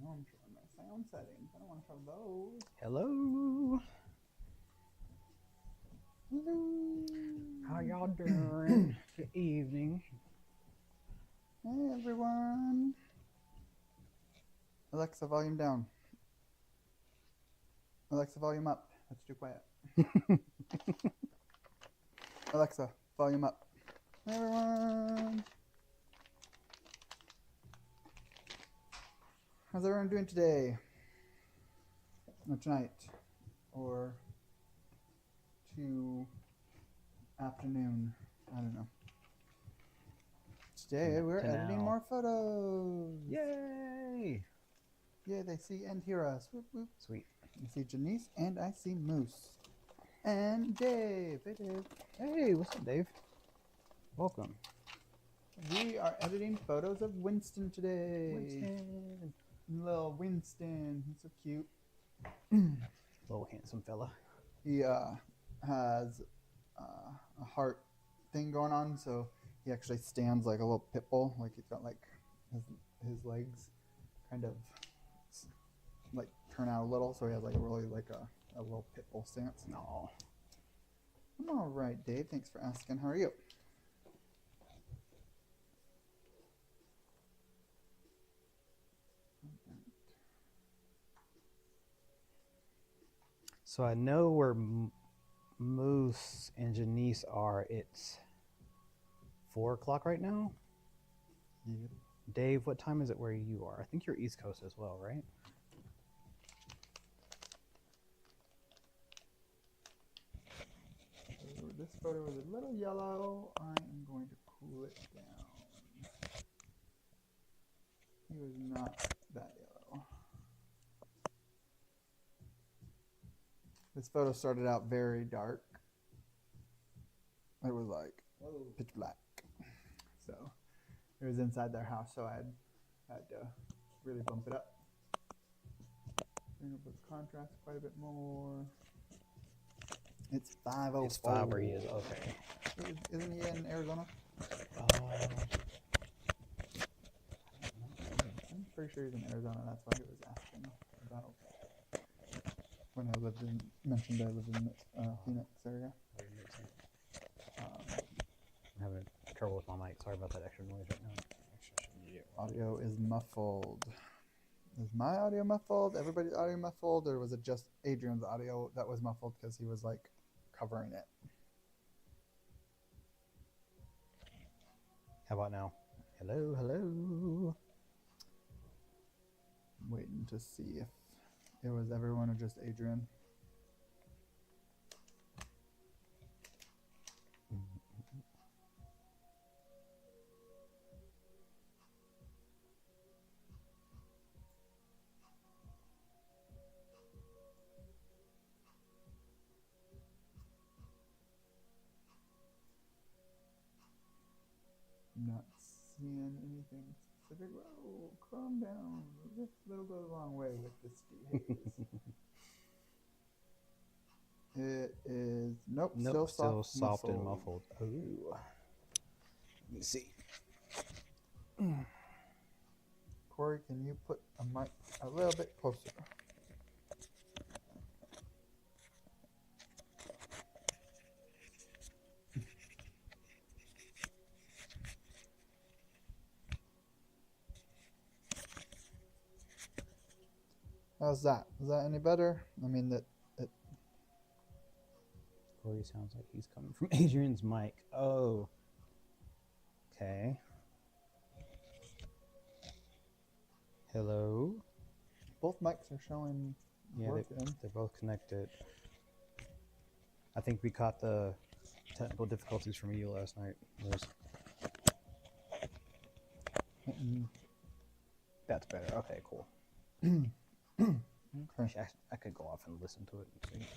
Oh, I'm showing my sound settings. I don't want to show those. Hello. Hello. How y'all doing? Good evening. Hey, everyone. Alexa, volume down. Alexa, volume up. That's too quiet. Alexa, volume up. Hey, everyone. How's everyone doing today? Or tonight? Or afternoon? I don't know. Today we're editing more photos. Yay! Yeah, they see and hear us. Whoop, whoop. Sweet. I see Janice and I see Moose. And Dave. Hey, Dave. Hey, what's up, Dave? Welcome. We are editing photos of Winston today. Winston. Little Winston. He's so cute. Little handsome fella. He has a heart thing going on, so he actually stands like a little pit bull. Like he's got like his legs kind of like turn out a little, so he has like a really like a little pit bull stance. No. I'm all right, Dave. Thanks for asking. How are you? So I know where Moose and Janice are. It's 4 o'clock right now. Yeah. Dave, what time is it where you are? I think you're East Coast as well, right? So this photo is a little yellow. I am going to cool it down. He was not that yellow. This photo started out very dark. It was like pitch black. So it was inside their house, so I had to really bump it up. Bring up the contrast quite a bit more. It's 5:04. It's 5 where he is. Okay. Isn't he in Arizona? I'm pretty sure he's in Arizona. That's why he was asking about when I mentioned I lived in Phoenix area. I'm having trouble with my mic. Sorry about that extra noise right now. Audio is muffled. Is my audio muffled? Everybody's audio muffled? Or was it just Adrian's audio that was muffled because he was like covering it? How about now? Hello, hello. I'm waiting to see if it was everyone or just Adrian. I'm not seeing anything specific. Whoa, calm down. This little goes a long way with this haze. It is nope, still soft muffled. and muffled. Ooh. Let me see. Corey, can you put a mic a little bit closer? How's that? Is that any better? I mean that it. Corey sounds like he's coming from Adrian's mic. Oh. Okay. Hello. Both mics are showing. Yeah, they're both connected. I think we caught the technical difficulties from you last night. That's better. Okay, cool. Okay. I could go off and listen to it and see.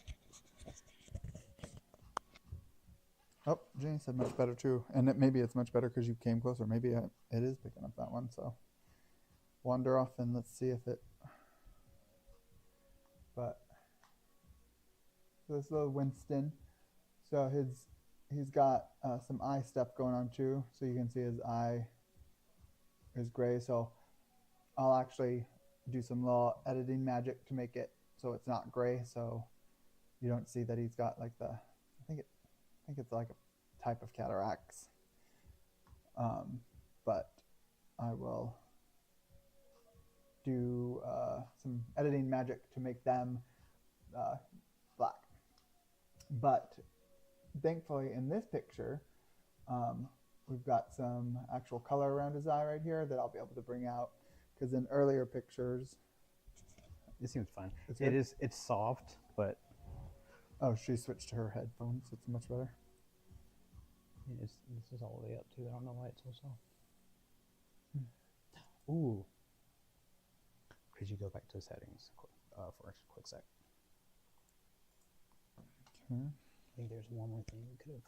Oh, Jenny said much better too, and maybe it's much better because you came closer. Maybe it is picking up that one. So wander off and let's see if it. But so this little Winston, so he's got some eye stuff going on too. So you can see his eye is gray. So I'll actually do some little editing magic to make it so it's not gray, so you don't see that he's got like the, I think it's like a type of cataracts. But I will do some editing magic to make them black. But thankfully in this picture, we've got some actual color around his eye right here that I'll be able to bring out, because in earlier pictures, it seems fine. It's soft, but oh, she switched to her headphones. It's much better. this is all the way up too. I don't know why it's so soft. Ooh. Could you go back to settings for a quick sec? Okay. I think there's one more thing we could have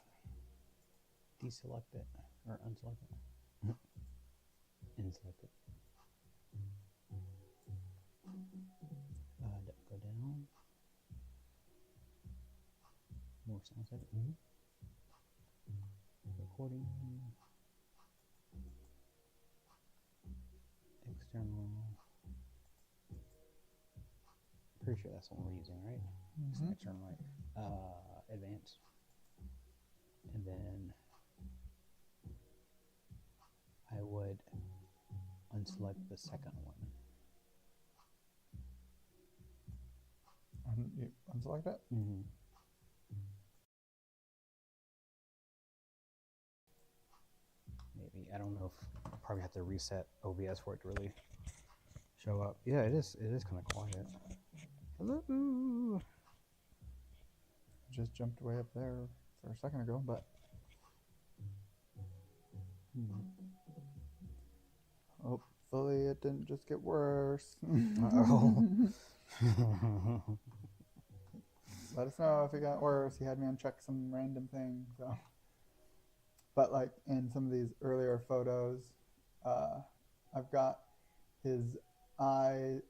deselected or unselected. Inselected. Go down. More sound setting. Recording. External. Pretty sure that's the one we're using, right? Mm-hmm. External mic. Advanced. And then I would unselect the second one. You unselect it? Mm-hmm. Maybe, I don't know if I'll probably have to reset OBS for it to really show up. Yeah, it is kind of quiet. Hello. Just jumped way up there for a second ago, but hopefully it didn't just get worse. Uh-oh. Let us know if it got worse. He had me uncheck some random thing. So, but like in some of these earlier photos, I've got his eye,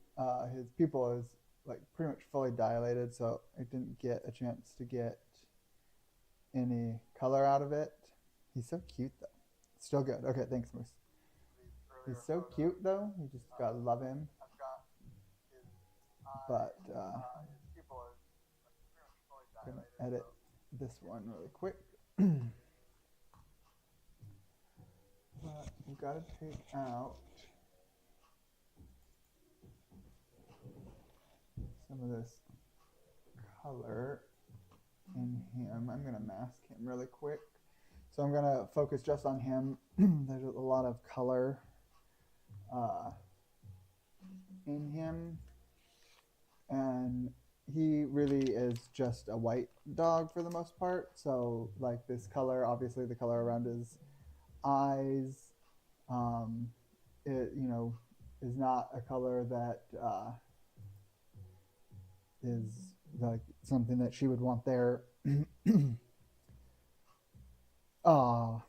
his pupil is like pretty much fully dilated, so I didn't get a chance to get any color out of it. He's so cute though. Still good. Okay, thanks, Moose. He's so cute though. You just gotta love him. But I'm gonna edit this one really quick. But you gotta take out some of this color in him. I'm gonna mask him really quick. So I'm gonna focus just on him. There's a lot of color in him, and he really is just a white dog for the most part. So like this color, obviously the color around his eyes, it is not a color that is like something that she would want there.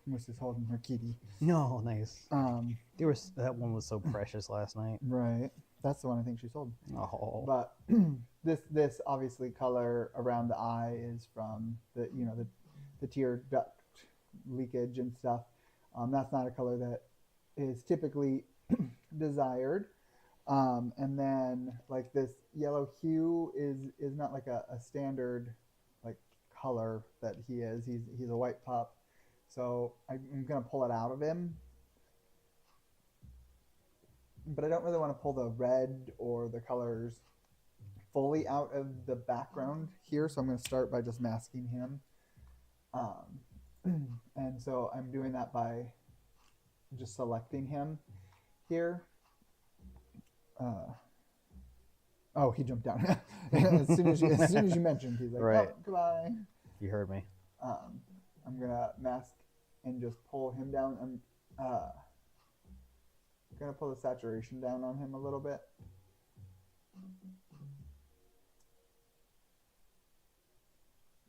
Moose is holding her kitty. No, nice. That one was so precious last night. Right. That's the one I think she sold. Oh. But this obviously color around the eye is from the tear duct leakage and stuff. That's not a color that is typically desired. And then like this yellow hue is not like a standard like color that he is. He's a white pup. So I'm gonna pull it out of him. But I don't really want to pull the red or the colors fully out of the background here. So I'm going to start by just masking him. And so I'm doing that by just selecting him here. Oh, he jumped down. as soon as you mentioned, he's like, right. Oh, goodbye. You heard me. I'm going to mask and just pull him down. I'm going to pull the saturation down on him a little bit.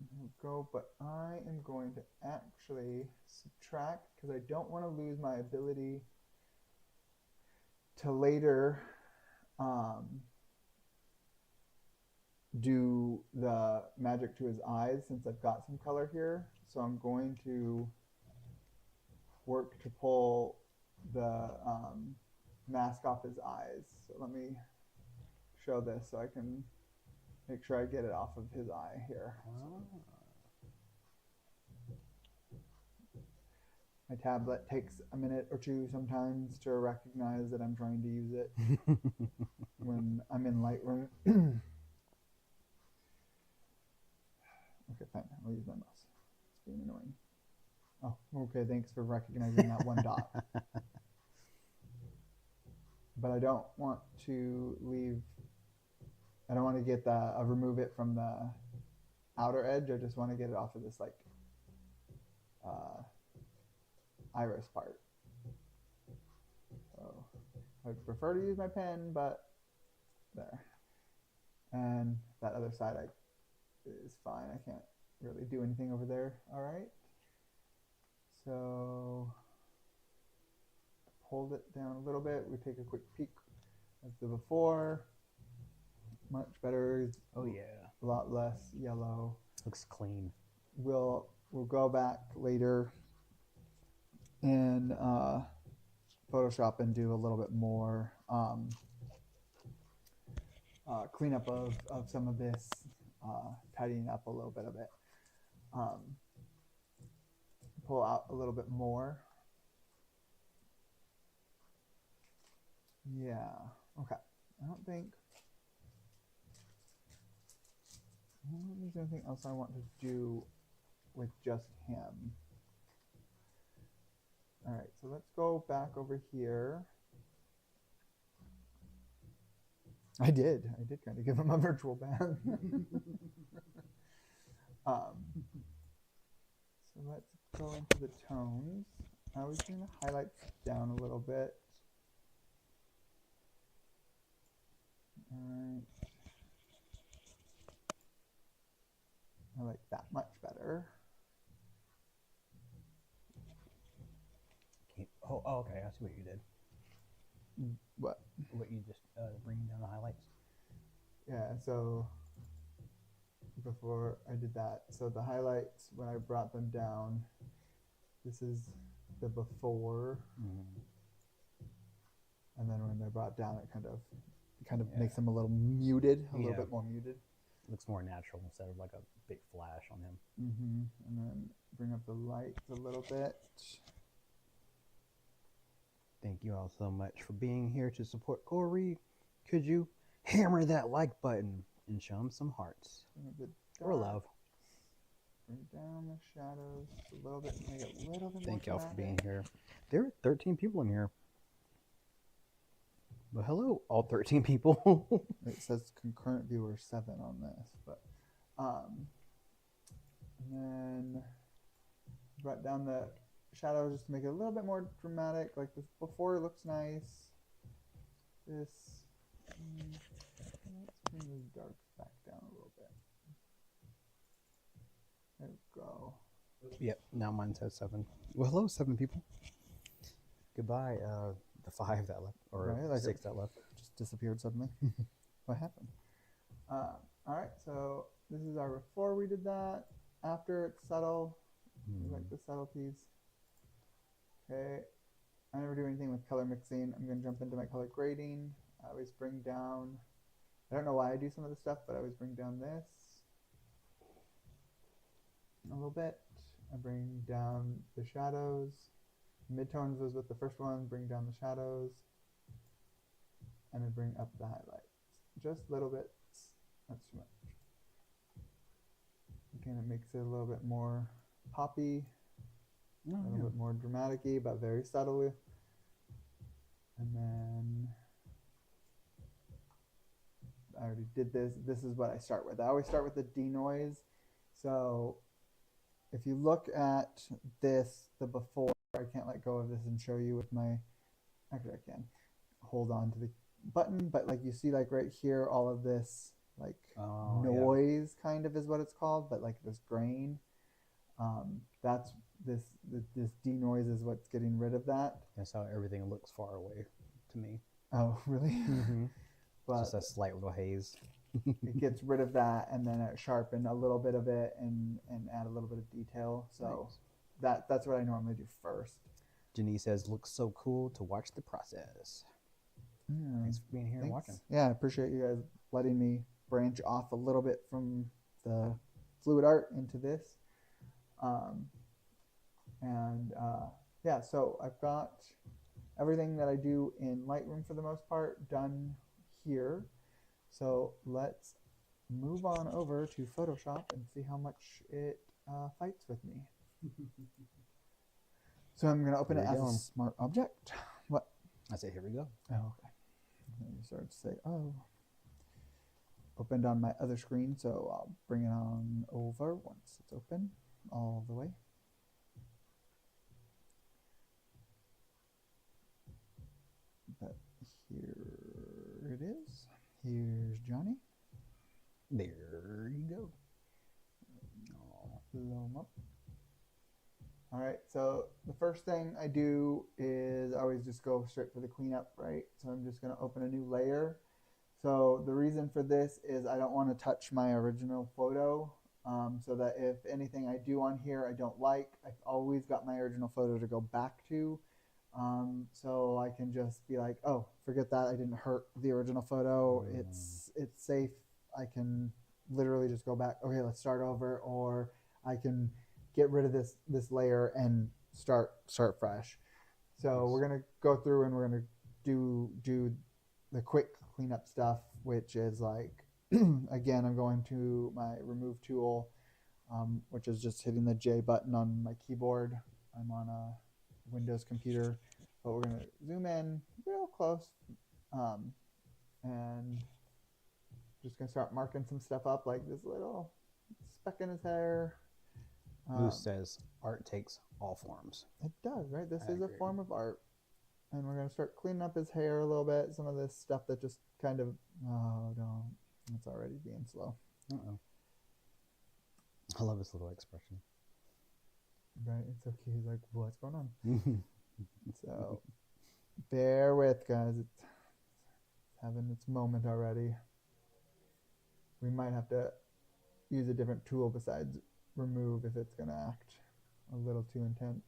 There we go, but I am going to actually subtract because I don't want to lose my ability to later do the magic to his eyes since I've got some color here. So I'm going to work to pull the mask off his eyes. So let me show this so I can make sure I get it off of his eye here. My tablet takes a minute or two sometimes to recognize that I'm trying to use it when I'm in Lightroom. Okay, fine. I'll use my mouse. It's being annoying. Oh, okay. Thanks for recognizing that one dot. But I don't want to leave. I don't want to get the remove it from the outer edge. I just want to get it off of this like iris part. So I prefer to use my pen, but there. And that other side is fine. I can't really do anything over there. All right. So hold it down a little bit. We take a quick peek of the before. Much better. Oh yeah. A lot less yellow. Looks clean. We'll go back later in Photoshop and do a little bit more cleanup of some of this, tidying up a little bit of it. Pull out a little bit more. Yeah, okay. I don't think there's anything else I want to do with just him. All right, so let's go back over here. I did kind of give him a virtual bath. So let's go into the tones. I was going to highlight down a little bit. All right. I like that much better. Oh, okay. I see what you did. What? What you just bringing down the highlights. Yeah, so before I did that, so the highlights, when I brought them down, this is the before, and then when they're brought down, it kind of makes them a little muted, a little bit more muted. Looks more natural instead of like a big flash on him. And then bring up the lights a little bit. Thank you all so much for being here to support Corey. Could you hammer that like button and show him some hearts or love? Bring down the shadows a little bit, make it a little bit more. Thank y'all for being here. There are 13 people in here. Well, hello, all 13 people. It says concurrent viewers 7 on this, but and then brought down the shadows just to make it a little bit more dramatic. Like this before looks nice. This let's bring these darks back down a little bit. There we go. Yep, now mine says 7. Well, hello, 7 people. Goodbye, the 5 that left, or right, like 6 that left. Just disappeared suddenly. What happened? All right, so this is our before we did that. After it's subtle, like the subtleties. Okay, I never do anything with color mixing. I'm going to jump into my color grading. I always bring down, I don't know why I do some of this stuff, but I always bring down this a little bit. I bring down the shadows. Midtones was with the first one, bring down the shadows. And then bring up the highlights. Just little bits. Not too much. Again, it makes it a little bit more poppy. A little bit more dramatic-y, but very subtly. And then I already did this. This is what I start with. I always start with the denoise. So if you look at this, the before, I can't let go of this and show you with my, actually I can hold on to the button, but like you see like right here, all of this like noise kind of is what it's called, but like this grain. That's this denoise is what's getting rid of that. That's how everything looks far away to me. Oh, really? But it's just a slight little haze. It gets rid of that, and then it sharpen a little bit of it and add a little bit of detail. So that's what I normally do first. Jenny says, looks so cool to watch the process. Yeah, Thanks for being here and watching. Yeah, I appreciate you guys letting me branch off a little bit from the fluid art into this. Um, and yeah, so I've got everything that I do in Lightroom for the most part done here. So let's move on over to Photoshop and see how much it fights with me. So I'm going to open it as a smart object. What? I say, here we go. Oh, okay. And you start to say, oh. Opened on my other screen, so I'll bring it on over once it's open all the way. But here it is. Here's Johnny. There you go. Blow him up. All right, so the first thing I do is I always just go straight for the cleanup, right? So I'm just going to open a new layer. So the reason for this is I don't want to touch my original photo, so that if anything I do on here I don't like, I've always got my original photo to go back to. So I can just be like, oh, forget that. I didn't hurt the original photo. It's safe. I can literally just go back. Okay, let's start over, or I can get rid of this layer and start fresh. So we're gonna go through and we're gonna do the quick cleanup stuff, which is like, again, I'm going to my remove tool, which is just hitting the J button on my keyboard. I'm on a Windows computer, but we're going to zoom in real close, and just going to start marking some stuff up, like this little speck in his hair. Moose says art takes all forms. It does, right? This is a form of art. And we're going to start cleaning up his hair a little bit. Some of this stuff that just kind of, oh, no, it's already being slow. Uh-oh. I love his little expression. Right, it's okay. He's like, what's going on? So, bear with, guys. It's having its moment already. We might have to use a different tool besides remove if it's going to act a little too intense.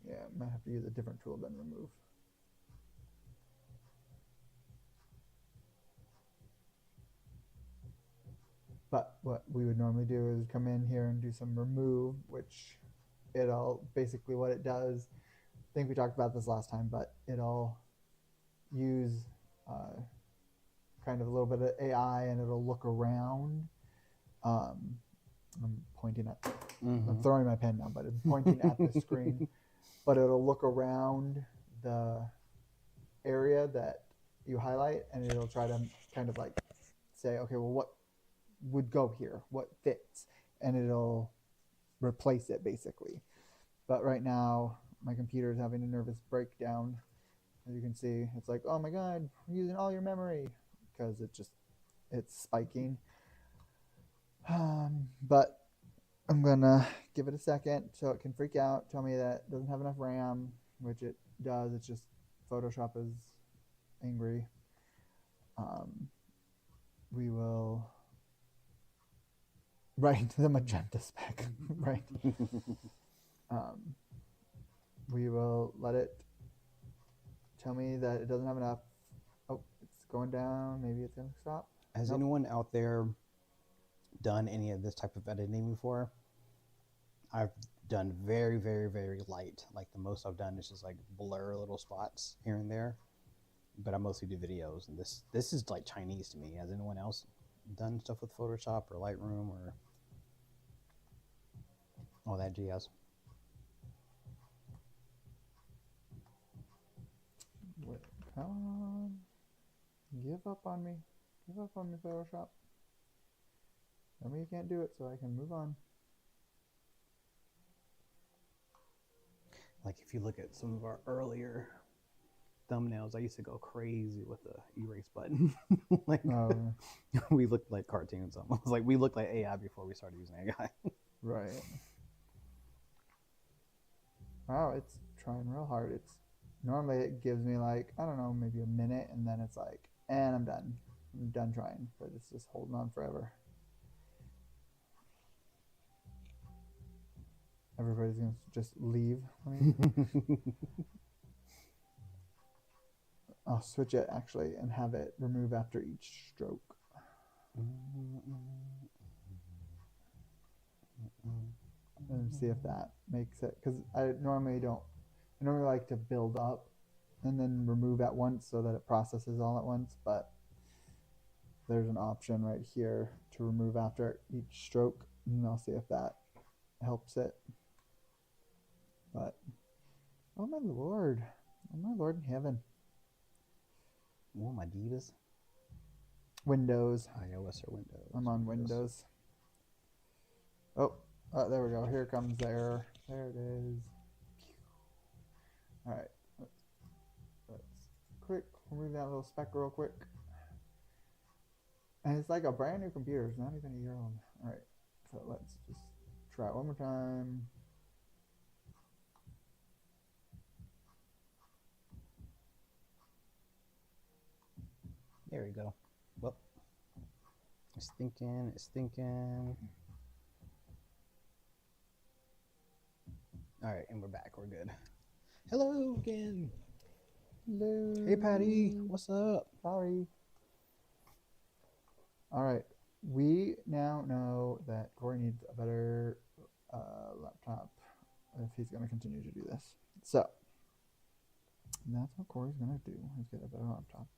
Yeah, might have to use a different tool than remove. But what we would normally do is come in here and do some remove, which it'll basically what it does. I think we talked about this last time, but it'll use kind of a little bit of AI and it'll look around. I'm pointing at, I'm throwing my pen now, but it's pointing at the screen. But it'll look around the area that you highlight and it'll try to kind of like say, okay, well, what would go here? What fits? And it'll replace it basically. But right now, my computer is having a nervous breakdown. As you can see, it's like, oh my God, we're using all your memory, because it's spiking. But I'm gonna give it a second so it can freak out, tell me that it doesn't have enough RAM, which it does. It's just Photoshop is angry. We will right the magenta speck, right? We will let it tell me that it doesn't have enough. Oh, it's going down. Maybe it's gonna stop. Has anyone out there done any of this type of editing before? I've done very, very, very light. Like the most I've done is just like blur little spots here and there. But I mostly do videos, and this is like Chinese to me. Has anyone else done stuff with Photoshop or Lightroom or all that jazz? Wait, come on. Give up on me. Give up on me, Photoshop. Tell me you can't do it so I can move on. Like if you look at some of our earlier thumbnails, I used to go crazy with the erase button. Like we looked like cartoons almost. Like we looked like AI before we started using AI. Right. Wow, it's trying real hard. It's normally it gives me like, I don't know, maybe a minute, and then it's like, and I'm done. I'm done trying, but it's just holding on forever. Everybody's gonna just leave. I'll switch it actually and have it remove after each stroke. And see if that makes it, because I normally like to build up and then remove at once so that it processes all at once, but there's an option right here to remove after each stroke, and I'll see if that helps it. But oh my lord in heaven. Oh, my divas. Windows. iOS or Windows? I'm on Windows. Oh, there we go. Here comes the error. There it is. All right. Let's quick remove that little speck real quick. And it's like a brand new computer. It's not even a year old. All right. So let's just try it one more time. There we go. Well, it's thinking. All right, and we're back. We're good. Hello again. Hello. Hey, Patty. What's up? Sorry. All right. We now know that Corey needs a better laptop if he's going to continue to do this. So that's what Corey's going to do, is get a better laptop.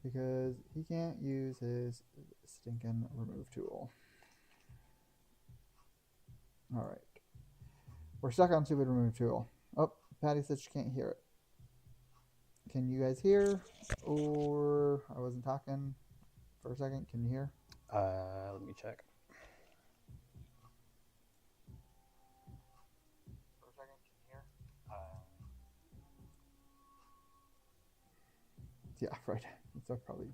Because he can't use his stinking remove tool. All right. We're stuck on stupid remove tool. Oh, Patty said she can't hear it. Can you guys hear? Or I wasn't talking for a second. Can you hear? Let me check. For a second, can you hear? Yeah, right. So I probably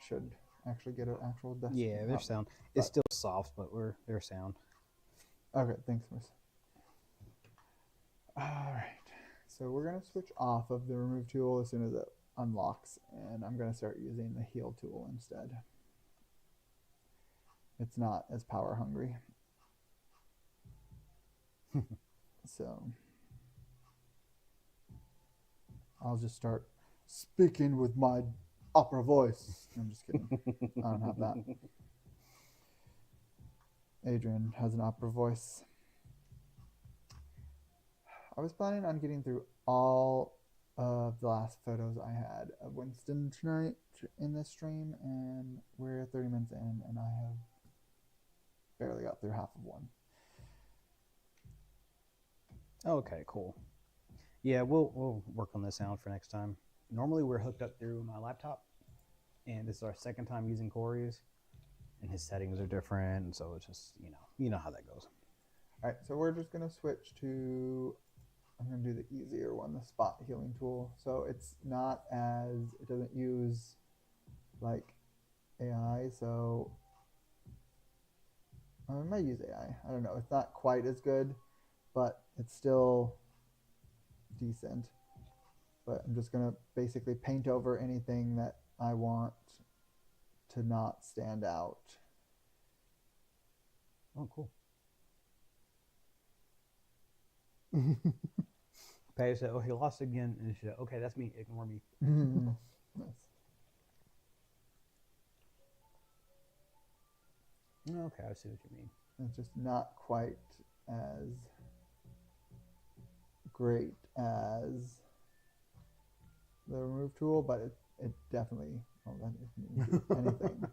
should actually get an actual desk. Yeah, their sound. It's still soft, but their sound. Okay, thanks, Miss. All right. So we're going to switch off of the remove tool as soon as it unlocks, and I'm going to start using the heal tool instead. It's not as power hungry. So I'll just start speaking with my opera voice. I'm just kidding. I don't have that. Adrian has an opera voice. I was planning on getting through all of the last photos I had of Winston tonight in this stream, and we're 30 minutes in, and I have barely got through half of one. Okay, cool. Yeah, we'll work on the sound for next time. Normally we're hooked up through my laptop, and this is our second time using Corey's, and his settings are different, and so it's just, you know how that goes. All right, so we're just going to switch to, I'm going to do the easier one, the spot healing tool. So it's not as, it doesn't use like AI, so I might use AI. I don't know. It's not quite as good, but it's still decent. But I'm just going to basically paint over anything that I want to not stand out. Oh, cool. Patty said, oh, he lost again. And she said, okay, that's me. Ignore me. Nice. Okay, I see what you mean. It's just not quite as great as the remove tool, but it definitely, well, that means anything.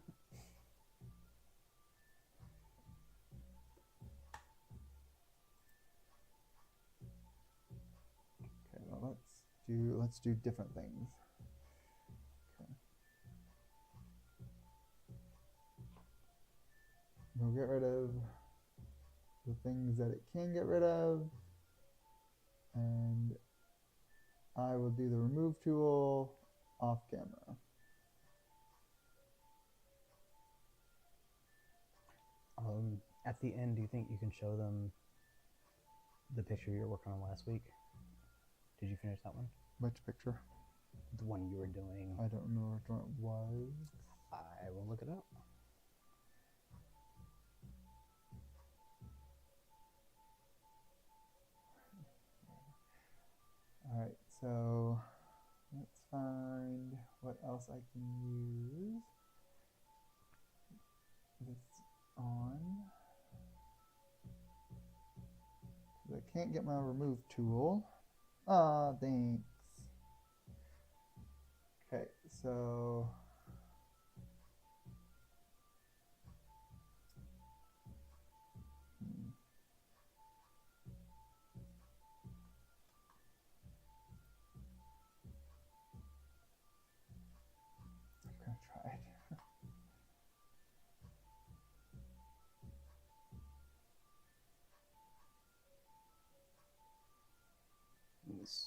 Okay, well, let's do different things. Okay. We'll get rid of the things that it can get rid of, and I will do the remove tool off camera. At the end, do you think you can show them the picture you were working on last week? Did you finish that one? Which picture? The one you were doing. I don't remember which one it was. I will look it up. All right, so let's find what else I can use this on. I can't get my remove tool. Ah, thanks. Okay, so I'm gonna try it. Let me see.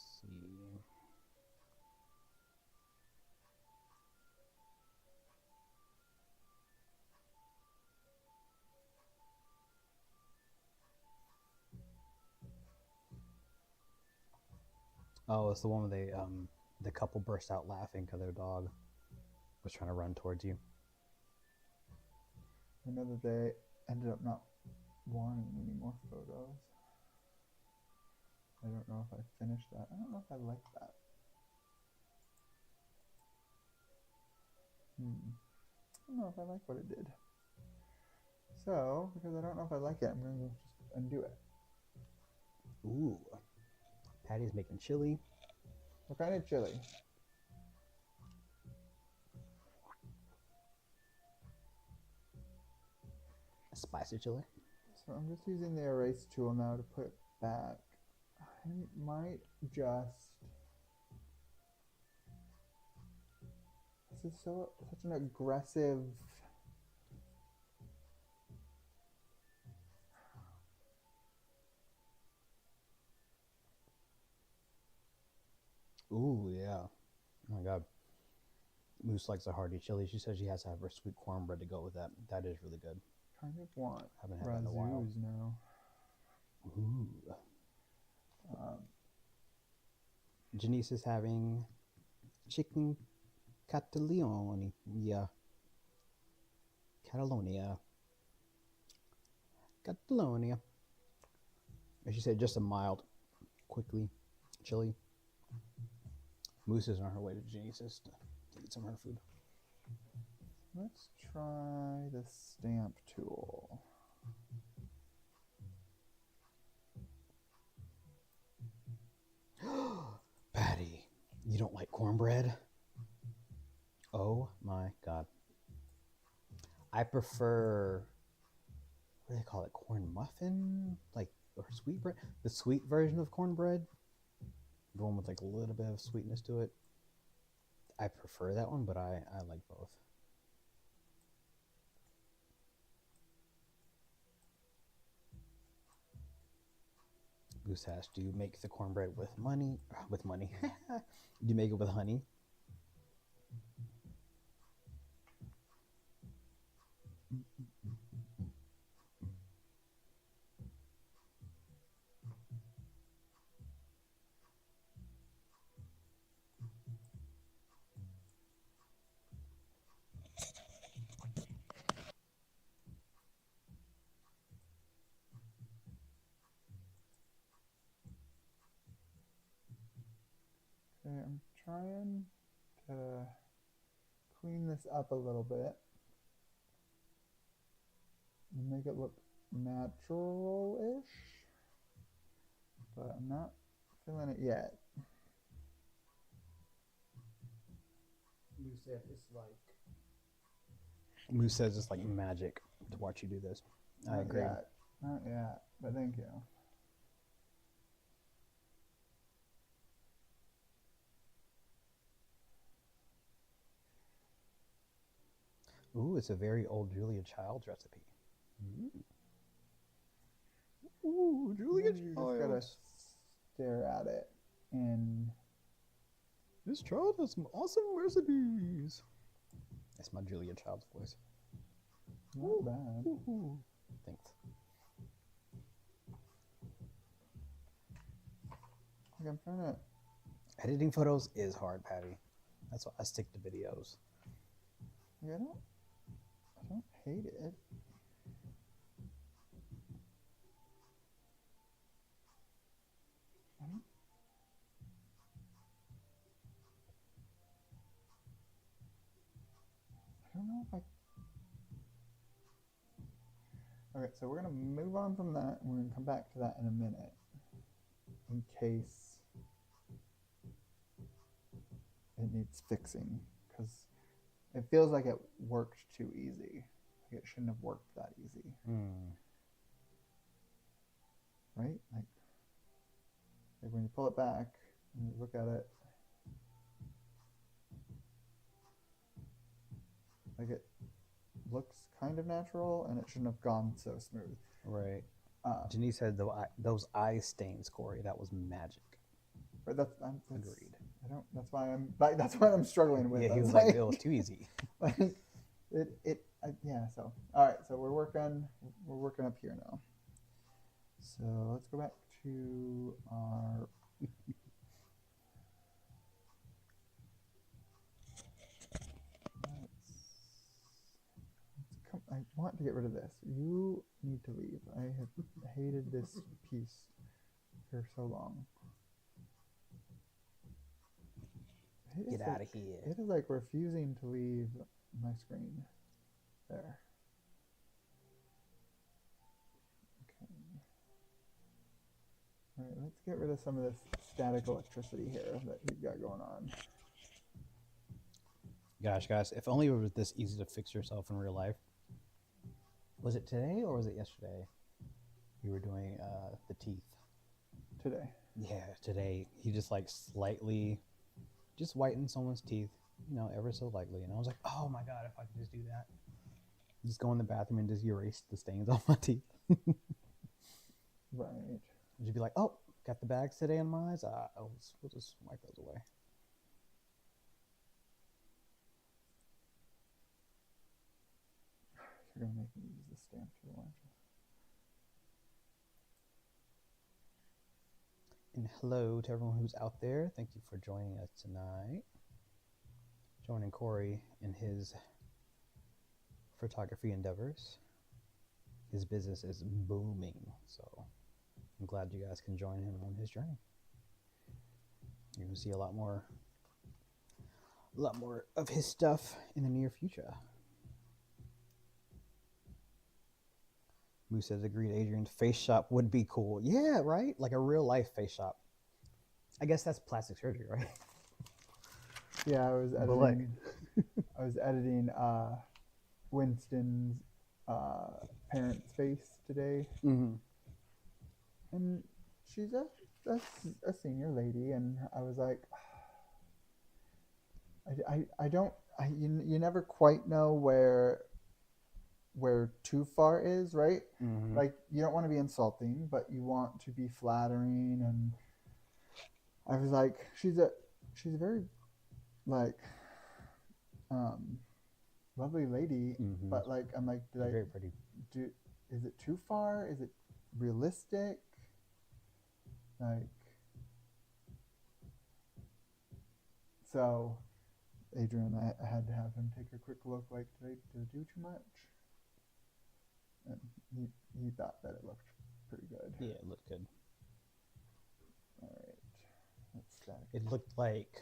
Oh, it's the one where the couple burst out laughing because their dog was trying to run towards you. I know that they ended up not wanting any more photos. I don't know if I finished that. I don't know if I like that. I don't know if I like what it did. So, because I don't know if I like it, I'm going to just undo it. Ooh. Patty's making chili. What kind of chili? Spicy chili. So I'm just using the erase tool now to put it back. I might just... This is such an aggressive... Ooh, yeah. Oh my God. Moose likes a hearty chili. She says she has to have her sweet cornbread to go with that. That is really good. Kind of want Haven't had that in a while. razzoos now. Ooh. Janice is having chicken Catalonia. Yeah. Catalonia. And she said just a mild, quickly chili. Moose is on her way to Janice's to eat some of her food. Let's try the stamp tool. Patty, you don't like cornbread? Oh my God. I prefer, what do they call it? Corn muffin? Like, or sweet bread? The sweet version of cornbread? The one with like a little bit of sweetness to it. I prefer that one, but I like both. Goose asked, do you make the cornbread with money? With money. Do you make it with honey? Okay, I'm trying to clean this up a little bit and make it look natural-ish, but I'm not feeling it yet. Moose says it's like magic to watch you do this. I agree. Not yet, but thank you. Ooh, it's a very old Julia Child's recipe. Ooh, Julia You Child. just gotta stare at it and... This child has some awesome recipes. That's my Julia Child's voice. Not bad. Ooh. Thanks. Like I'm trying to... Editing photos is hard, Patty. That's why I stick to videos. Like I don't hate it. if okay, so we're gonna move on from that, and we're gonna come back to that in a minute, in case it needs fixing, because it feels like it worked too easy. Like it shouldn't have worked that easy, right? Like when you pull it back and you look at it, like it looks kind of natural, and it shouldn't have gone so smooth. Right. Denise said those eye stains, Corey. That was magic. But that's agreed. I don't. That's why I'm like. That's what I'm struggling with. Yeah, he was like, like, it was too easy. Like yeah. So all right. So we're working up here now. So let's go back to our. I want to get rid of this. You need to leave. I have hated this piece for so long. Get out of here. It is like refusing to leave my screen. There. Okay. All right, let's get rid of some of this static electricity here that you've got going on. Gosh, guys, if only it was this easy to fix yourself in real life. Was it today or was it yesterday? You were doing the teeth. Today. Yeah, today. He just like slightly just whitened someone's teeth, you know, ever so lightly. And I was like, oh my God, if I could just do that. Just go in the bathroom and just erase the stains off my teeth. Right. You'd be like, oh, got the bags today in my eyes? We'll just wipe those away. You're going to make me use the stamp tool, aren't you? And hello to everyone who's out there. Thank you for joining us tonight. Joining Corey in his photography endeavors. His business is booming, so I'm glad you guys can join him on his journey. You're going to see a lot more of his stuff in the near future. Moose says, agreed, Adrian. Face shop would be cool. Yeah, right? Like a real life face shop. I guess that's plastic surgery, right? Yeah, I was editing Winston's parents' face today. Mm-hmm. And she's a senior lady, and I was like, you never quite know where too far is, right? Mm-hmm. Like you don't want to be insulting, but you want to be flattering. And I was like, she's a very like lovely lady, Mm-hmm. but like I'm like, very pretty. Is it too far? Is it realistic? Like, so Adrian, I had to have him take a quick look, like, did I do too much? And he thought that it looked pretty good. Yeah, it looked good. All right. That's static. It looked like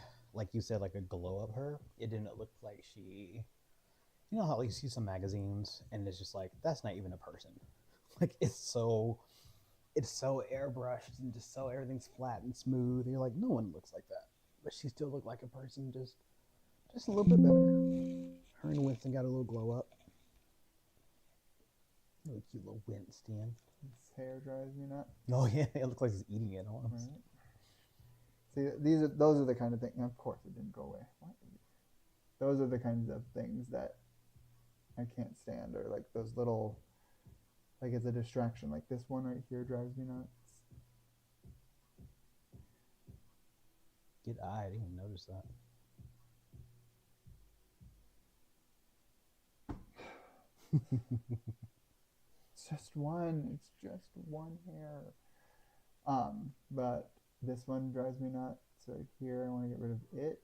you said, like a glow up her. It didn't look like she, you know how you see some magazines and it's just like, that's not even a person. Like it's so airbrushed and just so everything's flat and smooth. And you're like, no one looks like that. But she still looked like a person, just a little bit better. Her and Winston got a little glow up. Really cute little Winston. His hair drives me nuts. Oh yeah, it looks like he's eating it almost. Right. See, those are the kind of things. Of course, it didn't go away. What? Those are the kinds of things that I can't stand, or like those little, like it's a distraction. Like this one right here drives me nuts. Good eye. I didn't even notice that. It's just one hair. But this one drives me nuts. Right here, I want to get rid of it.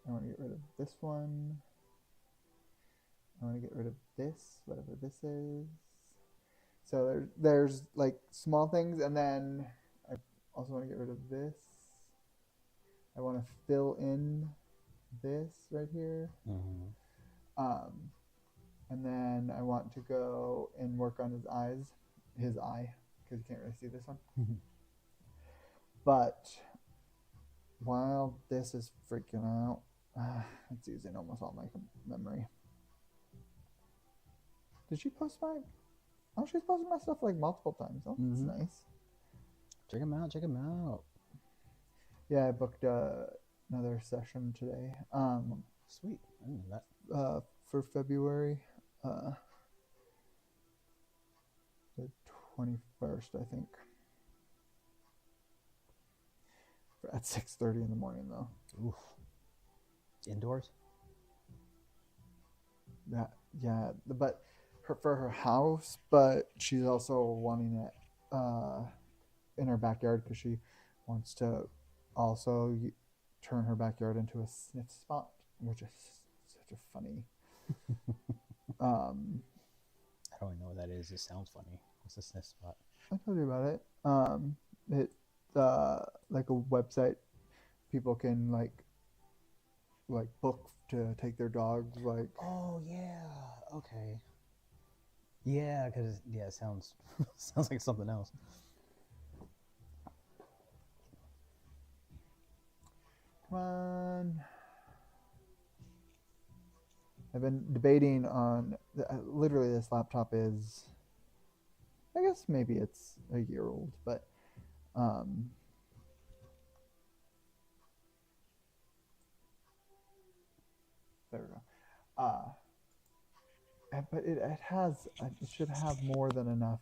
I want to get rid of this one. I want to get rid of this, whatever this is. So there's like small things, and then I also want to get rid of this. I want to fill in this right here. Mm-hmm. and then I want to go and work on his eye, because you can't really see this one. But while this is freaking out, it's using almost all my memory. Did she post my? Oh, she's posted my stuff like multiple times. Oh, that's nice. Check them out. Check them out. Yeah, I booked another session today. Sweet. I didn't know that. For February, the 21st, I think. At 6:30 in the morning, though. Oof. Indoors? Yeah, but for her house, but she's also wanting it in her backyard because she wants to also turn her backyard into a sniff spot, which is such a funny. I don't even know what that is. It sounds funny. What's a sniff spot? I told you about it. It's like a website people can like book to take their dogs. Like, oh yeah, okay. Yeah, because it sounds sounds like something else. come on. I've been debating on literally this laptop is, I guess maybe it's a year old, but there we go. But it should have more than enough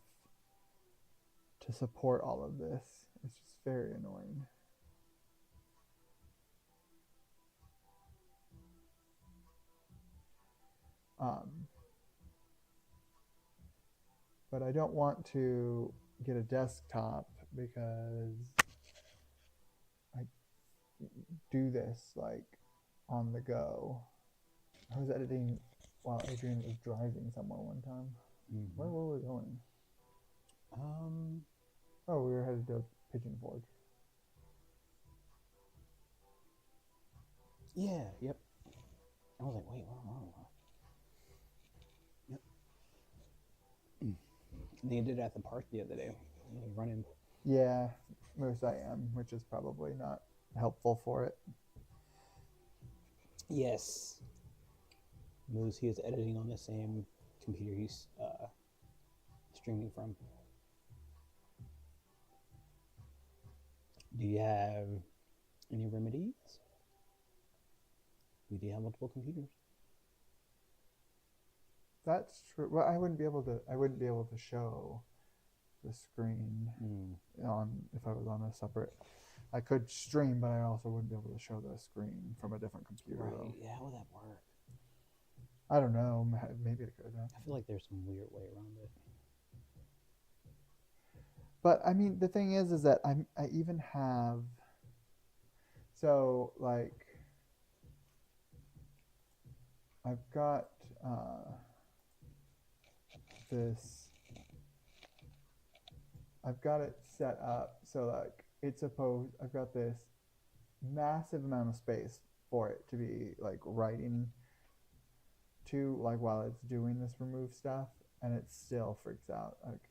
to support all of this. It's just very annoying. But I don't want to get a desktop because I do this like on the go. I was editing while Adrian was driving somewhere one time. Mm-hmm. Where were we going? Oh, we were headed to Pigeon Forge. Yeah, yep. I was like, wait, where are we? Yep. And they did it at the park the other day. Running. Yeah, most I am, which is probably not helpful for it. Yes. Moose, he is editing on the same computer he's streaming from. Do you have any remedies? We do have multiple computers. That's true. Well, I wouldn't be able to show the screen on if I was on a separate. I could stream, but I also wouldn't be able to show the screen from a different computer. Right. Though. Yeah, how would that work? I don't know. Maybe it could. I feel like there's some weird way around it. But I mean, the thing is that I even have. So like, I've got this. I've got it set up so like I've got this massive amount of space for it to be like writing to, like while it's doing this remove stuff, and it still freaks out. Like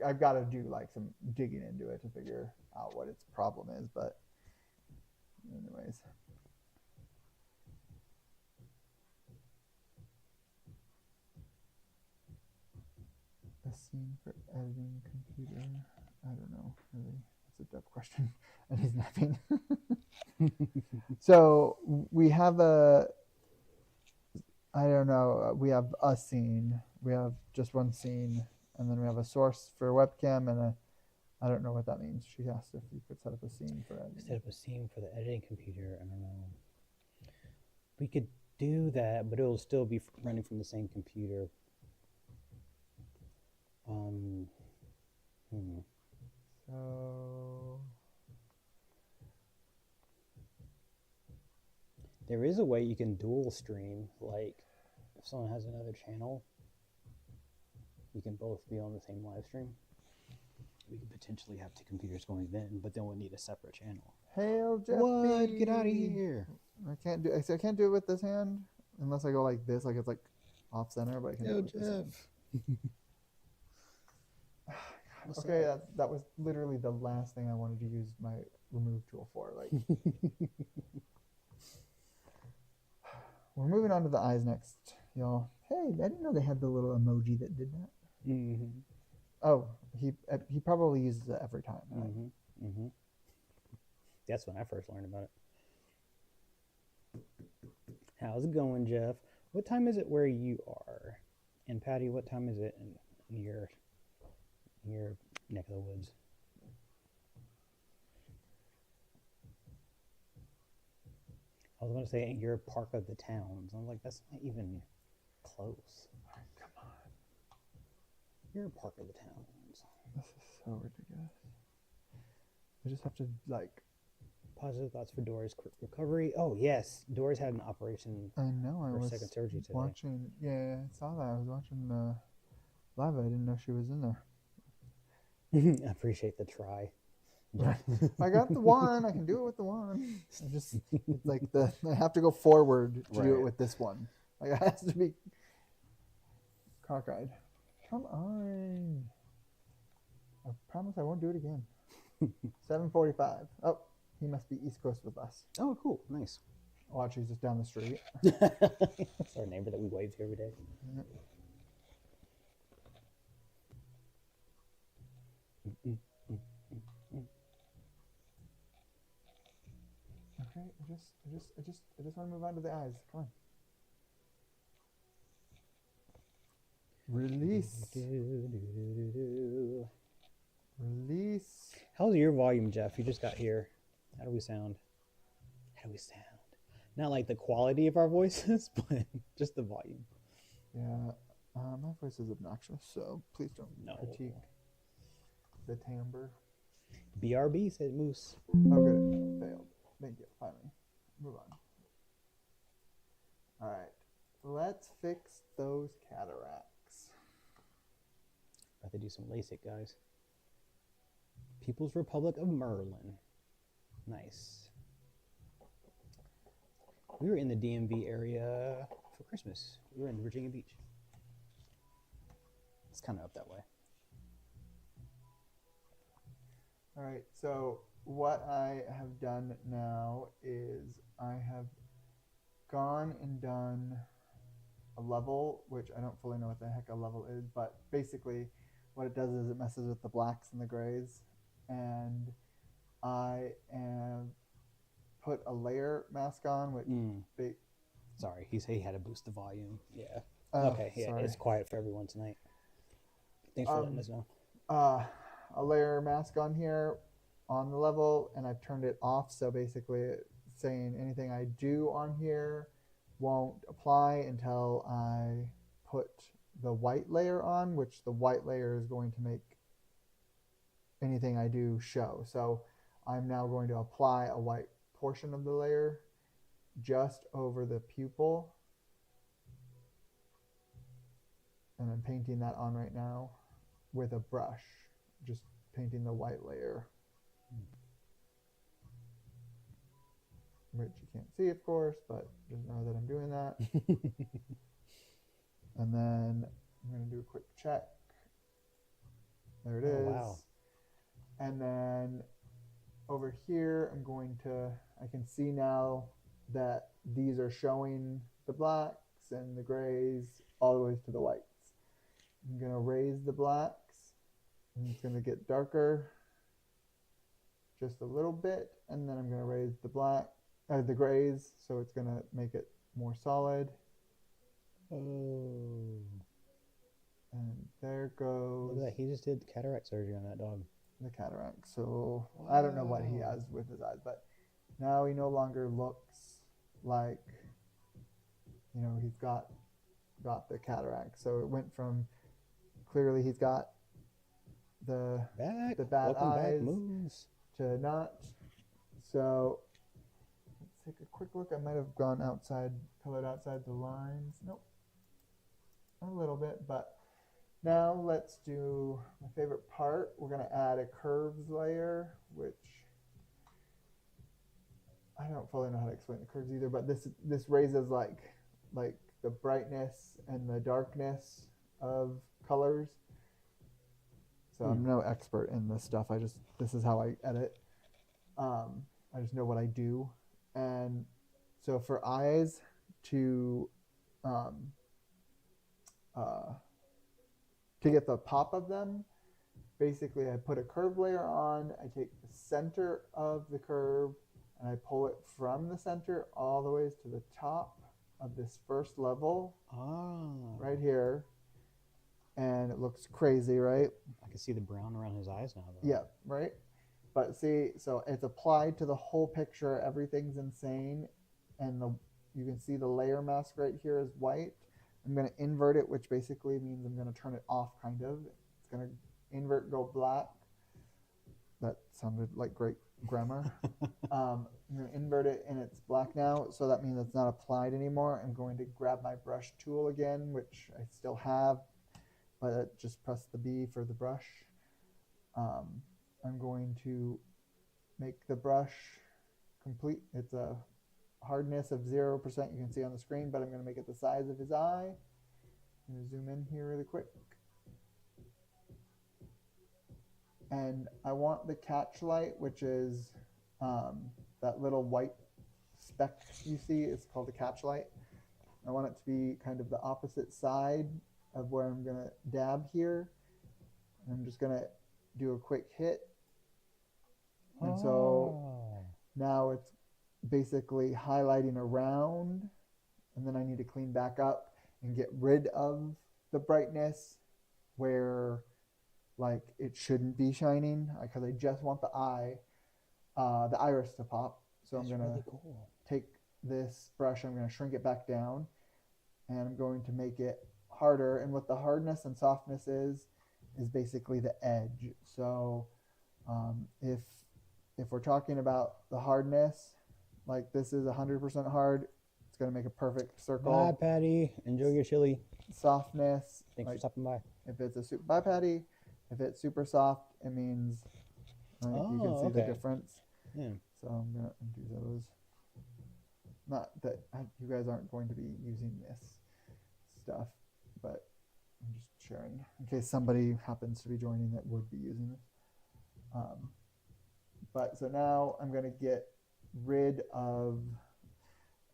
I've got to do like some digging into it to figure out what its problem is, but anyways. A scene for editing computer. I don't know, really. That's a dumb question. And he's napping. So we have we have a scene. We have just one scene, and then we have a source for webcam, and I don't know what that means. She asked if you could set up a scene for editing. Set up a scene for the editing computer. I don't know. We could do that, but it'll still be running from the same computer. So there is a way you can dual stream, like if someone has another channel, you can both be on the same live stream. We could potentially have two computers going then, but then we'll need a separate channel. Hail Jeffy! What? Get out of here! I can't do it with this hand unless I go like this, like it's like off center, but I can do Yo, it with this one. Jeff. What's Okay, up? that was literally the last thing I wanted to use my remove tool for. Like, we're moving on to the eyes next, y'all. Hey, I didn't know they had the little emoji that did that. Mm-hmm. Oh, he probably uses it every time. Right? Mm-hmm. Mm-hmm. That's when I first learned about it. How's it going, Jeff? What time is it where you are? And Patty, what time is it in your neck of the woods? I was going to say in your Park of the Towns. I'm like, that's not even close. Come on. Your Park of the Towns. This is so ridiculous. I just have to, like... Positive thoughts for Dora's quick recovery. Oh, yes. Dora's had an operation I know, I for was second surgery today. watching... Yeah, I saw that. I was watching the live. I didn't know she was in there. I appreciate the try. I got the one. I can do it with the one. It's like I have to go forward to do it with this one. Like, it has to be cockeyed. Come on. I promise I won't do it again. 7:45. Oh, he must be East Coast with us. Oh, cool. Nice. Watch, he's just down the street. That's our neighbor that we wave to every day. Yeah. Okay, I just want to move on to the eyes. Come on. Release. Release. How's your volume, Jeff? You just got here. How do we sound? How do we sound? Not like the quality of our voices, but just the volume. Yeah, my voice is obnoxious, so please don't critique the timbre. BRB said moose. Oh, good. Failed. Thank you. Finally. Move on. All right. Let's fix those cataracts. About to do some LASIK, guys. People's Republic of Merlin. Nice. We were in the DMV area for Christmas. We were in Virginia Beach. It's kind of up that way. All right, so what I have done now is I have gone and done a level, which I don't fully know what the heck a level is, but basically what it does is it messes with the blacks and the grays, and I have put a layer mask on, which Sorry, he had to boost the volume. Yeah. Oh, okay, yeah, sorry. It's quiet for everyone tonight. Thanks for letting us know. A layer mask on here on the level, and I've turned it off, so basically it's saying anything I do on here won't apply until I put the white layer on, which the white layer is going to make anything I do show. So I'm now going to apply a white portion of the layer just over the pupil, and I'm painting that on right now with a brush, just painting the white layer, which you can't see, of course, but just know that I'm doing that. And then I'm going to do a quick check. There it is. Wow. And then over here, I can see now that these are showing the blacks and the grays all the way to the whites. I'm going to raise the blacks, and it's going to get darker just a little bit, and then I'm going to raise the grays, so it's going to make it more solid. Oh. And there goes Look at that. He just did cataract surgery on that dog. the cataract. So I don't know what he has with his eyes, but now he no longer looks like, he's got the cataract. So it went from clearly he's got the bad Welcome eyes back, Moose. to not. So let's take a quick look. I might have gone colored outside the lines. Nope, a little bit, but now let's do my favorite part. We're going to add a curves layer, which I don't fully know how to explain the curves either, but this raises like the brightness and the darkness of colors. So I'm no expert in this stuff. This is how I edit. I just know what I do. And so for eyes to get the pop of them, basically I put a curve layer on, I take the center of the curve and I pull it from the center all the way to the top of this first level right here. And it looks crazy, right? I can see the brown around his eyes now, though. Yeah, right? But see, so it's applied to the whole picture. Everything's insane. And you can see the layer mask right here is white. I'm going to invert it, which basically means I'm going to turn it off, kind of. It's going to invert, go black. That sounded like great grammar. I'm going to invert it, and it's black now, so that means it's not applied anymore. I'm going to grab my brush tool again, which I still have, but just press the B for the brush. I'm going to make the brush complete. It's a hardness of 0%, you can see on the screen, but I'm going to make it the size of his eye. I'm going to zoom in here really quick. And I want the catch light, which is that little white speck you see. It's called the catch light. I want it to be kind of the opposite side of where I'm going to dab here. I'm just going to do a quick hit. And so now it's basically highlighting around, and then I need to clean back up and get rid of the brightness where like it shouldn't be shining, because I just want the iris to pop. So I'm going to take this brush, I'm going to shrink it back down, and I'm going to make it harder. And what the hardness and softness is basically the edge. So if we're talking about the hardness, like this is 100% hard, it's going to make a perfect circle. Bye, Patty. Enjoy your chili. Softness. Thanks for stopping by. If it's bye, Patty. If it's super soft, it means you can see the difference. Yeah. So I'm going to do those. Not that you guys aren't going to be using this stuff, but I'm just sharing in case somebody happens to be joining that would be using this. But so now I'm going to get rid of,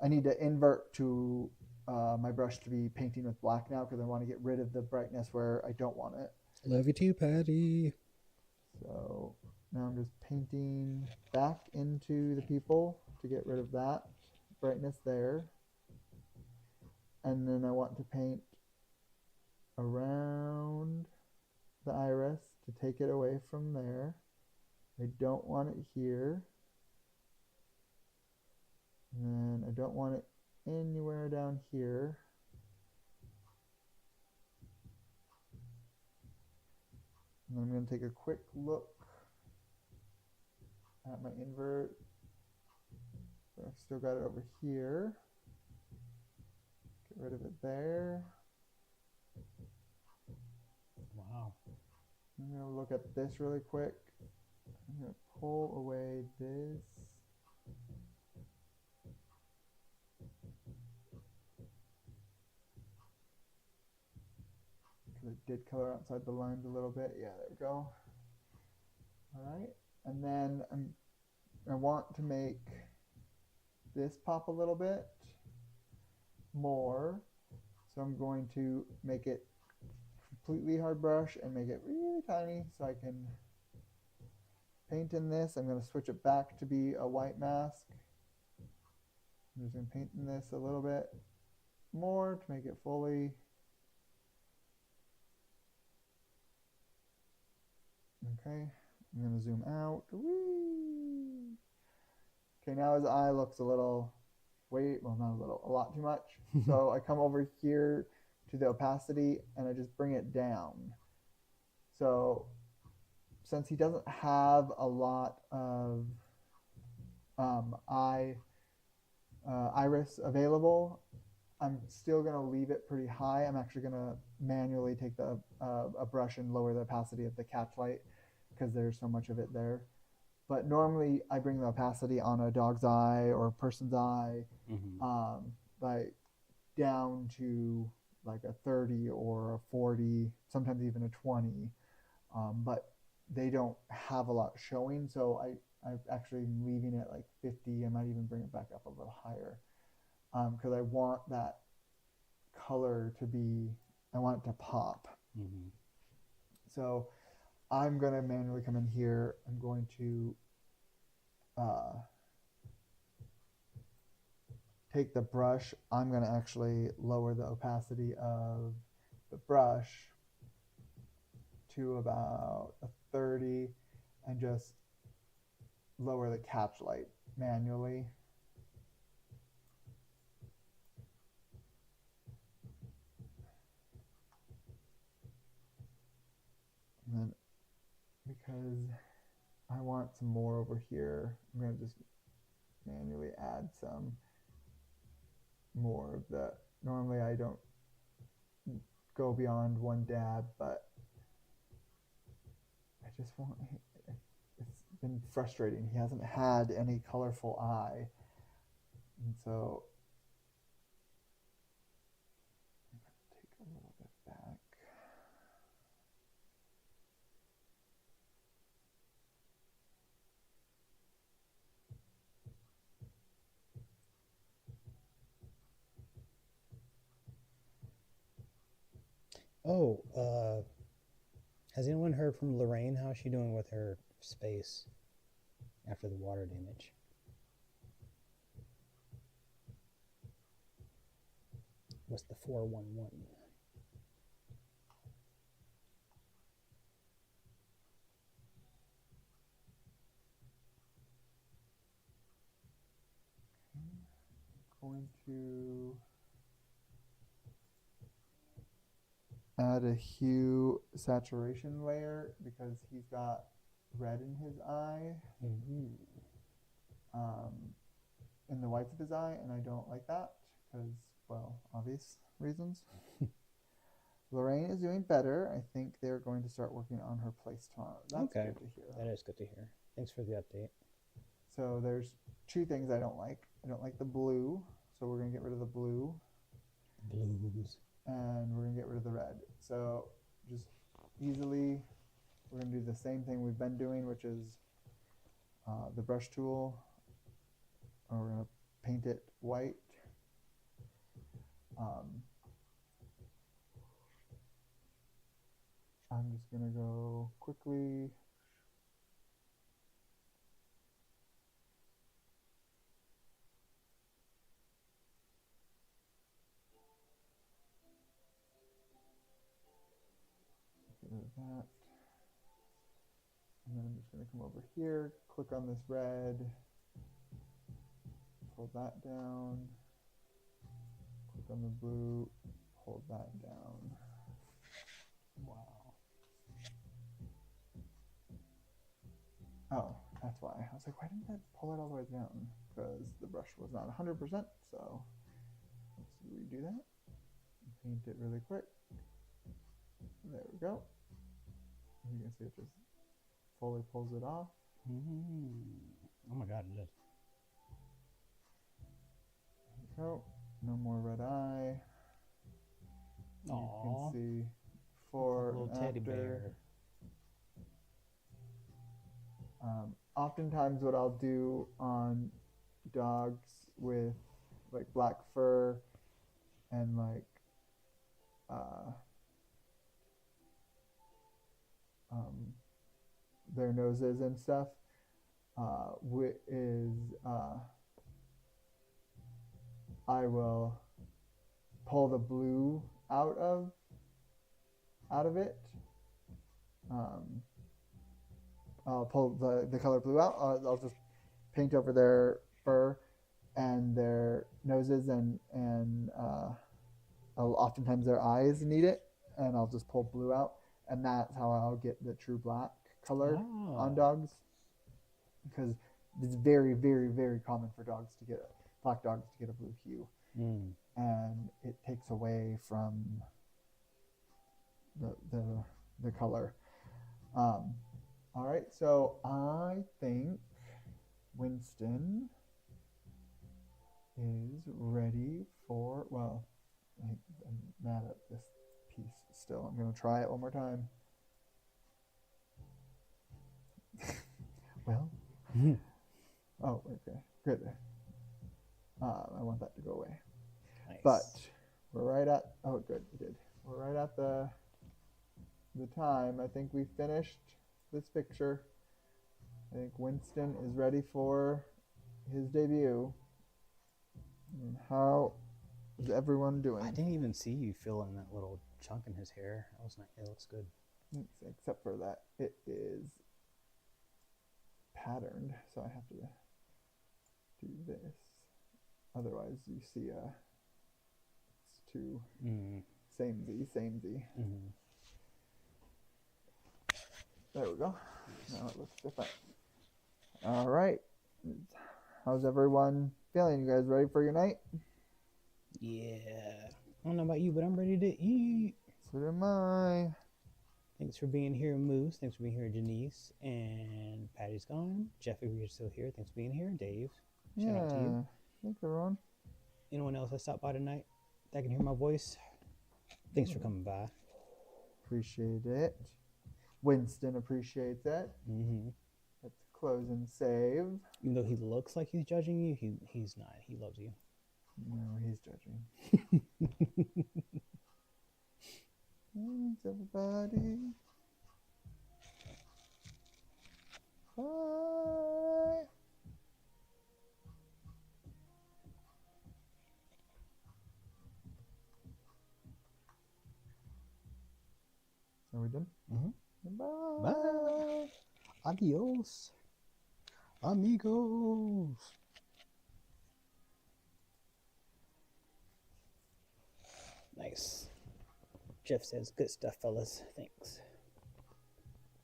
I need to invert to my brush to be painting with black now, because I want to get rid of the brightness where I don't want it. Love you too, Patty. So now I'm just painting back into the people to get rid of that brightness there. And then I want to paint around the iris to take it away from there. I don't want it here. And then I don't want it anywhere down here. And I'm going to take a quick look at my invert. So I've still got it over here. Get rid of it there. Wow. I'm going to look at this really quick. I'm going to pull away this. Because I did color outside the lines a little bit. Yeah, there we go. All right. And then I want to make this pop a little bit more. So I'm going to make it completely hard brush and make it really tiny so I can paint in this. I'm going to switch it back to be a white mask. I'm just going to paint in this a little bit more to make it fully. Okay, I'm going to zoom out. Whee! Okay, now his eye looks a little, well, not a little, a lot too much. So I come over here to the opacity and I just bring it down. So since he doesn't have a lot of iris available, I'm still going to leave it pretty high. I'm actually going to manually take a brush and lower the opacity of the catch light because there's so much of it there. But normally I bring the opacity on a dog's eye or a person's eye, like down to like a 30 or a 40, sometimes even a 20, but they don't have a lot showing. So I'm actually leaving it like 50. I might even bring it back up a little higher because I want that color to be, I want it to pop. Mm-hmm. So I'm going to manually come in here. I'm going to take the brush. I'm going to actually lower the opacity of the brush to about a 30 and just lower the catch light manually. And then because I want some more over here, I'm going to just manually add some more of the, normally I don't go beyond one dab, but I just want, it's been frustrating. He hasn't had any colorful eye. And so I'm going to take a little bit back. Oh, has anyone heard from Lorraine? How's she doing with her space after the water damage? What's the 411? Going to add a hue saturation layer because he's got red in his eye, in the whites of his eye, and I don't like that because, well, obvious reasons. Lorraine is doing better. I think they're going to start working on her place tomorrow. That's Okay. good to hear. That is good to hear. Thanks for the update. So there's two things I don't like. I don't like the blue, so we're going to get rid of the blue. Blues. And we're going to get rid of the red. So just easily, we're going to do the same thing we've been doing, which is the brush tool. And we're going to paint it white. I'm just going to go quickly. Get rid of that. And then I'm just going to come over here, click on this red, hold that down, click on the blue, hold that down. Wow. Oh, that's why. I was like, why didn't that pull it all the way down? Because the brush was not 100%, so let's redo that. Paint it really quick. There we go. You can see it just fully pulls it off. Oh my god, it does. There we go. No more red eye. Aww. You can see before little and teddy after. bear. Oftentimes what I'll do on dogs with like black fur and like their noses and stuff is I will pull the blue out of it. I'll pull the color blue out. I'll just paint over their fur and their noses and oftentimes their eyes need it, and I'll just pull blue out, and that's how I'll get the true black color on dogs, because it's very, very, very common for black dogs to get a blue hue, and it takes away from the color. All right, so I think Winston is ready for, well, I'm mad at this piece still. I'm gonna try it one more time. Well, oh, okay, good. I want that to go away. Nice. But we're right at, oh, good, we did. We're right at the time. I think we finished this picture. I think Winston is ready for his debut. And how is everyone doing? I didn't even see you filling that little chunk in his hair. That was nice. It looks good. Except for that it is patterned, so I have to do this. Otherwise, you see it's too samey. Mm-hmm. There we go. Now it looks different. All right. How's everyone feeling? You guys ready for your night? Yeah. I don't know about you, but I'm ready to eat. So am I. Thanks for being here, Moose. Thanks for being here, Janice. And Patty's gone. Jeff, if you're still here, thanks for being here. Dave, shout out to you. Thanks, everyone. Anyone else that stopped by tonight that can hear my voice? Thanks for coming by. Appreciate it. Winston appreciates it. Mm-hmm. Let's close and save. Even though he looks like he's judging you, he's not. He loves you. No, he's judging. Thanks, everybody. Bye. Are we done? Mm-hmm. Bye. Bye. Adios, amigos. Nice. Jeff says, good stuff, fellas. Thanks.